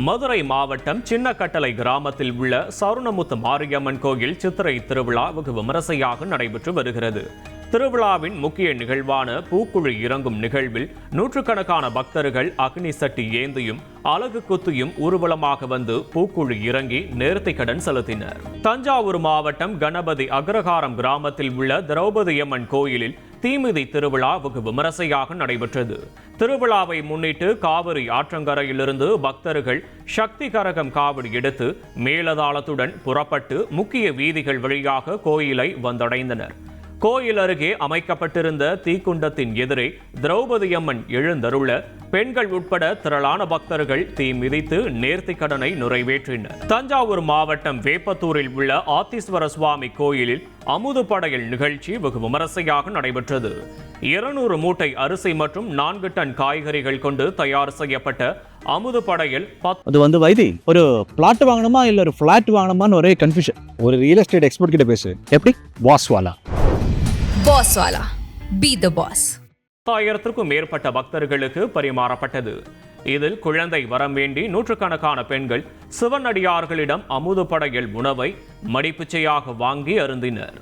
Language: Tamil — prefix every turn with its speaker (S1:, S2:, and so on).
S1: மதுரை மாவட்டம் சின்னக்கட்டளை கிராமத்தில் உள்ள சருணமுத்து மாரியம்மன் கோயில் சித்திரை திருவிழா வெகு விமரிசையாக நடைபெற்று வருகிறது. திருவிழாவின் முக்கிய நிகழ்வான பூக்குழி இறங்கும் நிகழ்வில் நூற்றுக்கணக்கான பக்தர்கள் அக்னி சட்டி ஏந்தியும் அலகு குத்தியும் ஊர்வலமாக வந்து பூக்குழி இறங்கி நேர்த்திக்கடன் செலுத்தினர். தஞ்சாவூர் மாவட்டம் கணபதி அக்ரஹாரம் கிராமத்தில் உள்ள திரௌபதியம்மன் கோயிலில் தீமிதி திருவிழா வெகு விமரிசையாக நடைபெற்றது. திருவிழாவை முன்னிட்டு காவிரி ஆற்றங்கரையிலிருந்து பக்தர்கள் சக்தி கரகம் காவடி எடுத்து மேலதாளத்துடன் புறப்பட்டு முக்கிய வீதிகள் வழியாக கோயிலை வந்தடைந்தனர். கோயில் அருகே அமைக்கப்பட்டிருந்த தீக்குண்டத்தின் எதிரே திரௌபதியம்மன் எழுந்தருள பெண்கள் உட்பட திரளான பக்தர்கள் தீ மிதித்து நேர்த்தி கடனை நிறைவேற்றினர். தஞ்சாவூர் மாவட்டம் வேப்பத்தூரில் உள்ள ஆத்தீஸ்வர சுவாமி கோயிலில் அமுது படையல் நிகழ்ச்சி வெகு விமரிசையாக நடைபெற்றது. 200 மூட்டை அரிசி மற்றும் 4 டன் காய்கறிகள் கொண்டு தயார் செய்யப்பட்ட அமுது படையல்
S2: அது வைத்தி ஒரு பிளாட் வாங்கணுமா இல்ல ஒரு பிளாட் வாங்கணுமான்னு ஒரே கன்ஃபியூஷன். ஒரு ரியல் எஸ்டேட் எக்ஸ்பர்ட் கிட்ட பேசு. எப்படி பாஸ்வாலா
S3: பாஸ்வாலா பி தி பாஸ்.
S1: 1000க்கும் மேற்பட்ட பக்தர்களுக்கு பரிமாறப்பட்டது. இதில் குழந்தை வரம் வேண்டி நூற்றுக்கணக்கான பெண்கள் சிவனடியார்களிடம் அமுது படையல் உணவை மடிப்பிச்சையாக வாங்கி அருந்தினர்.